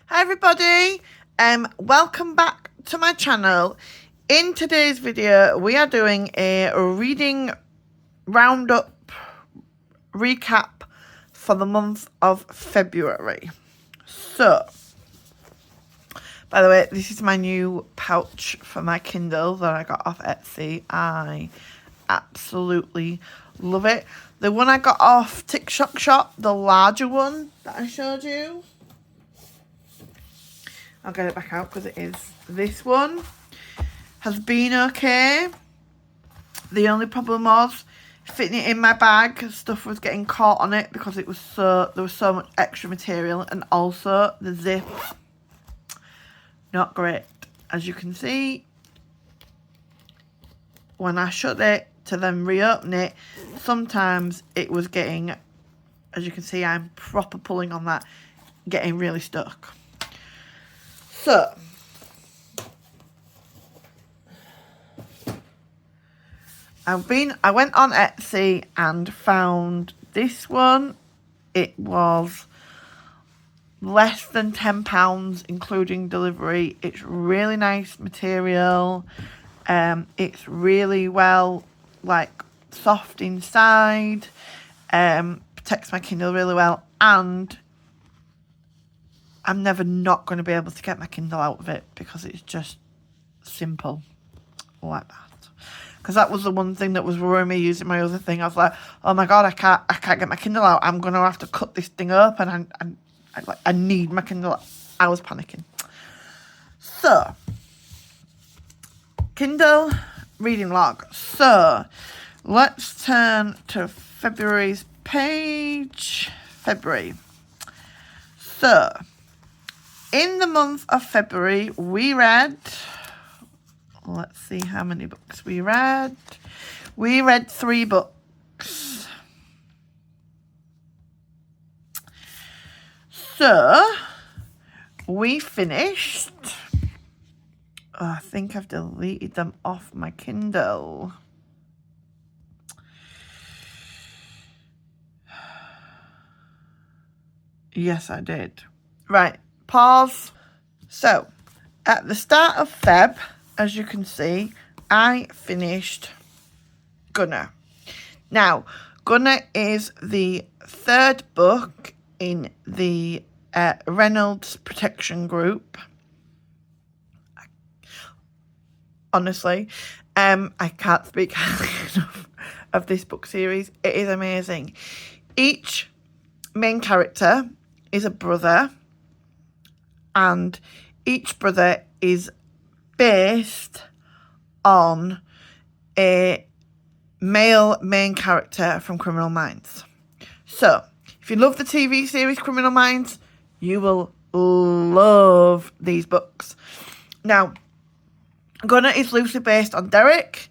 Hi everybody, welcome back to my channel. In today's video we are doing a reading roundup recap for the month of February. So, by the way, this is my new pouch for my Kindle that I got off Etsy. I absolutely love it. The one I got off TikTok Shop, the larger one that I showed you, I'll get it back out because it is this one, has been okay. The only problem was fitting it in my bag. Stuff was getting caught on it because there was so much extra material, and also the zip, not great. As you can see, when I shut it to then reopen it, sometimes it was getting, as you can see, I'm proper pulling on that, getting really stuck. So, I went on Etsy and found this one. It was less than £10 including delivery. It's really nice material. It's really well, like, soft inside. Protects my Kindle really well, and I'm never not going to be able to get my Kindle out of it because it's just simple like that. Because that was the one thing that was worrying me using my other thing. I was like, oh my god, I can't get my Kindle out. I'm going to have to cut this thing up, and I need my Kindle out. I was panicking. So, Kindle reading log. So, let's turn to February's page. February. So, in the month of February, we read, let's see how many books we read. We read 3 books. So, we finished, I think I've deleted them off my Kindle. Yes, I did. Right. Pause. So, at the start of Feb, as you can see, I finished Gunner. Now, Gunner is the 3rd book in the Reynolds Protection Group. Honestly, I can't speak highly enough of this book series. It is amazing. Each main character is a brother, and each brother is based on a male main character from Criminal Minds. So, if you love the TV series Criminal Minds, you will love these books. Now, Gunner is loosely based on Derek,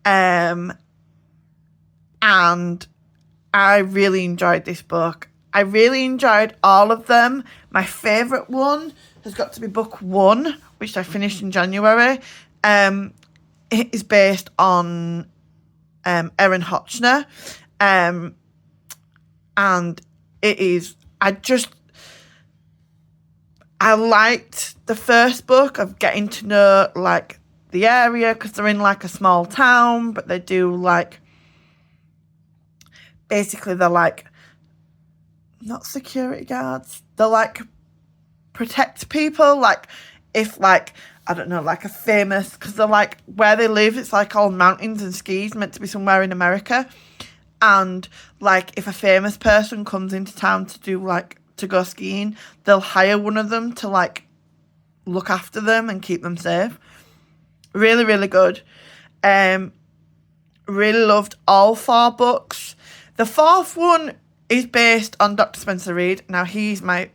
and I really enjoyed this book. I really enjoyed all of them. My favourite one has got to be book 1, which I finished in January. It is based on Erin Hotchner. And it is, I liked the first book of getting to know, like, the area, because they're in, like, a small town, but they do, like, basically they're, like, not security guards, they're, like, protect people, like, if, like, I don't know, like a famous, because they're, like, where they live, it's, like, all mountains and skis, meant to be somewhere in America, and, like, if a famous person comes into town to do, like, to go skiing, they'll hire one of them to, like, look after them and keep them safe. Really, really good. Really loved all 4 books. The 4th one is based on Dr. Spencer Reid. Now, he's my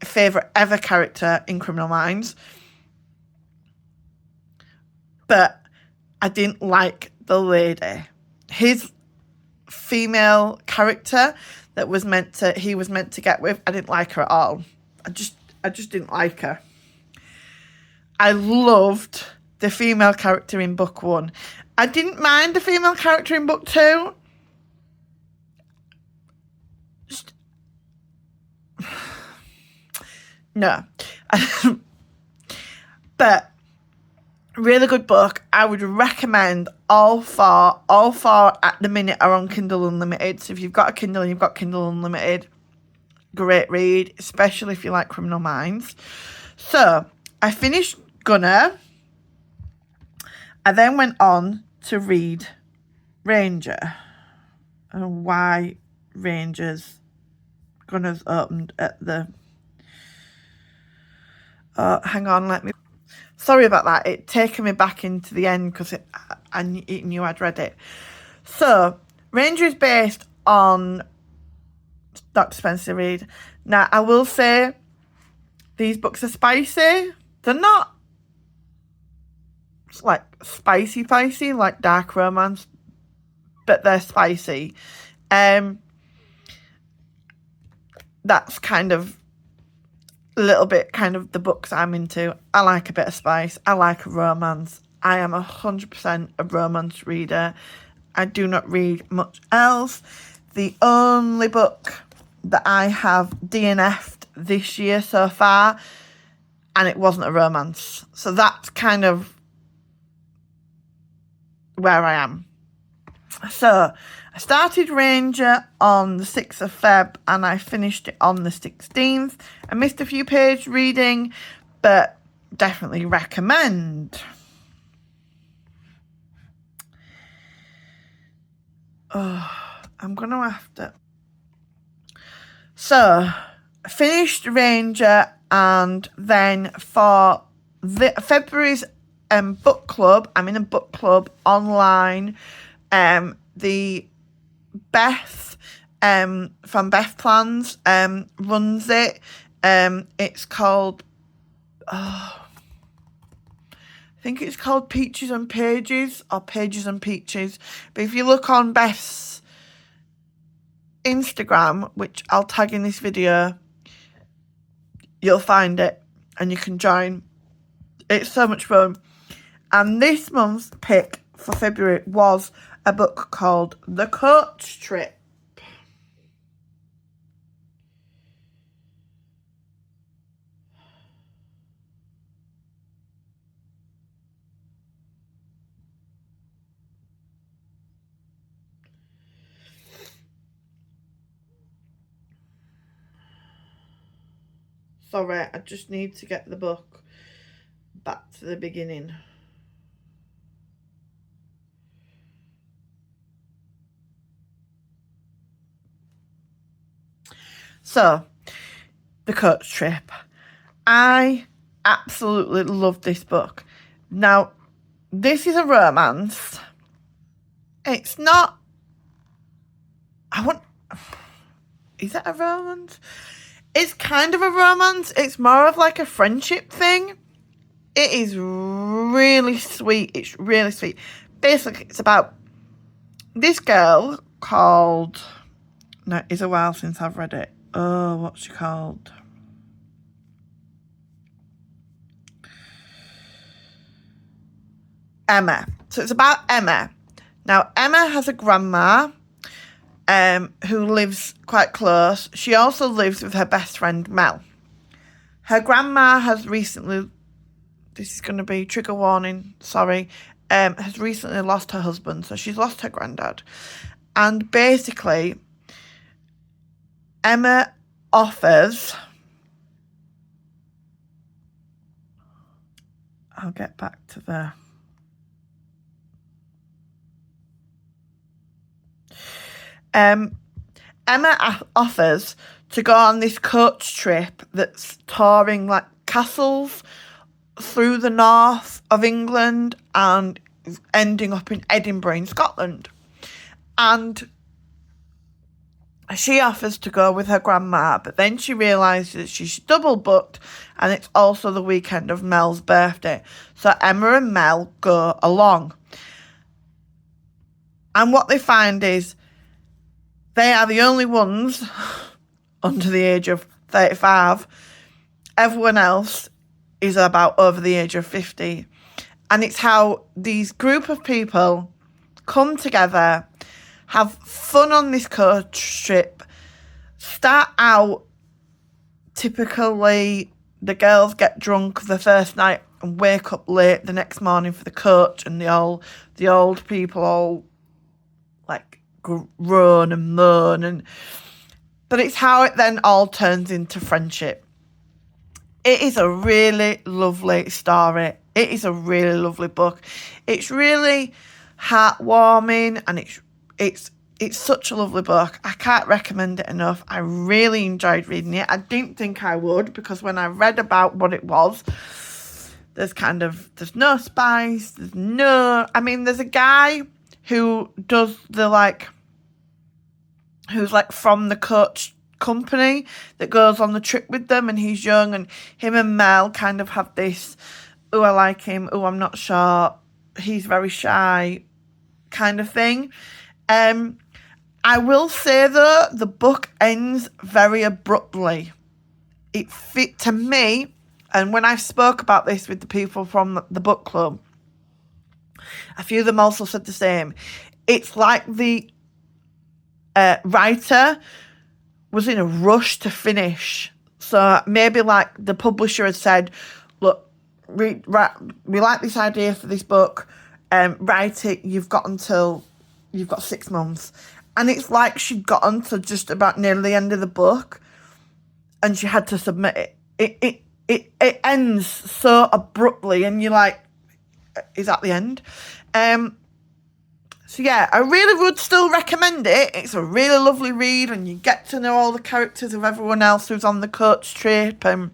favourite ever character in Criminal Minds. But I didn't like the lady. His female character that he was meant to get with, I didn't like her at all. I just didn't like her. I loved the female character in book 1. I didn't mind the female character in book 2. No. But really good book. I would recommend all four. All four at the minute are on Kindle Unlimited. So if you've got a Kindle and you've got Kindle Unlimited, great read, especially if you like Criminal Minds. So I finished Gunner. I then went on to read Ranger and why Gunner's opened at the... hang on, sorry about that. It taken me back into the end because I knew I'd read it. So Ranger is based on Dr. Spencer Reid. Now, I will say these books are spicy. They're not like spicy like dark romance, but they're spicy. That's kind of a little bit kind of the books I'm into. I like a bit of spice. I like a romance. I am 100% a romance reader. I do not read much else. The only book that I have DNF'd this year so far, and it wasn't a romance. So that's kind of where I am. So I started Ranger on the 6th of Feb and I finished it on the 16th. I missed a few page reading, but definitely recommend. Oh, I'm going to have to... So I finished Ranger, and then for February's book club, I'm in a book club online. The Beth from Beth Plans runs it. It's called, I think it's called Peaches and Pages or Pages and Peaches. But if you look on Beth's Instagram, which I'll tag in this video, you'll find it and you can join. It's so much fun. And this month's pick for February was a book called The Coach Trip. Sorry, I just need to get the book back to the beginning. So, The Coach Trip. I absolutely love this book. Now, this is a romance. It's not... Is it a romance? It's kind of a romance. It's more of like a friendship thing. It is really sweet. It's really sweet. Basically, it's about this girl called... No, it's a while since I've read it. Oh, what's she called? Emma. So it's about Emma. Now, Emma has a grandma who lives quite close. She also lives with her best friend, Mel. Her grandma has recently... This is going to be trigger warning, sorry. Has recently lost her husband, so she's lost her granddad. And basically, Emma offers... I'll get back to the... Emma offers to go on this coach trip that's touring like castles through the north of England and ending up in Edinburgh in Scotland. And she offers to go with her grandma, but then she realises she's double booked and it's also the weekend of Mel's birthday. So Emma and Mel go along. And what they find is they are the only ones under the age of 35. Everyone else is about over the age of 50. And it's how these group of people come together, have fun on this coach trip, start out typically the girls get drunk the first night and wake up late the next morning for the coach, and the old people all like groan and moan, but it's how it then all turns into friendship. It is a really lovely story. It is a really lovely book. It's really heartwarming, and it's such a lovely book. I can't recommend it enough. I really enjoyed reading it. I didn't think I would, because when I read about what it was, there's no spice, there's a guy who does who's from the coach company that goes on the trip with them, and he's young, and him and Mel kind of have this, oh, I like him, oh, I'm not sure, he's very shy kind of thing. I will say though, the book ends very abruptly. It fit to me, and when I spoke about this with the people from the book club, a few of them also said the same. It's like the writer was in a rush to finish. So maybe like the publisher had said, look, we like this idea for this book, write it, you've got 6 months. And it's like she'd gotten to just about near the end of the book and she had to submit it. It ends so abruptly, and you're like, is that the end? So yeah, I really would still recommend it. It's a really lovely read, and you get to know all the characters of everyone else who's on the coach trip, and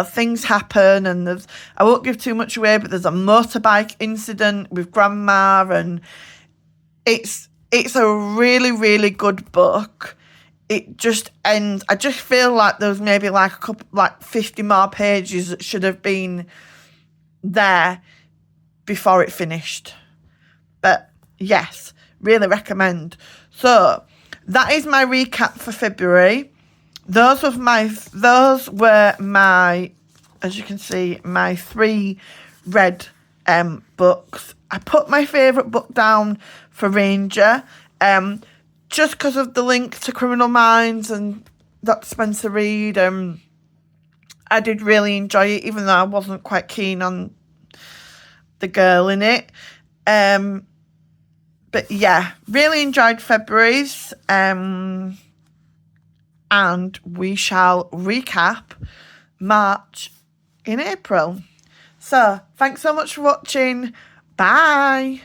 things happen, and I won't give too much away, but there's a motorbike incident with Grandma, and it's a really, really good book. It just ends. I just feel like there was maybe a couple, 50 more pages that should have been there before it finished. But yes, really recommend. So that is my recap for February. Those were my, as you can see, my 3 read books. I put my favourite book down for Ranger, just because of the link to Criminal Minds and Dr. Spencer Reid. I did really enjoy it, even though I wasn't quite keen on the girl in it. But yeah, really enjoyed February's. And we shall recap March in April. So, thanks so much for watching. Bye.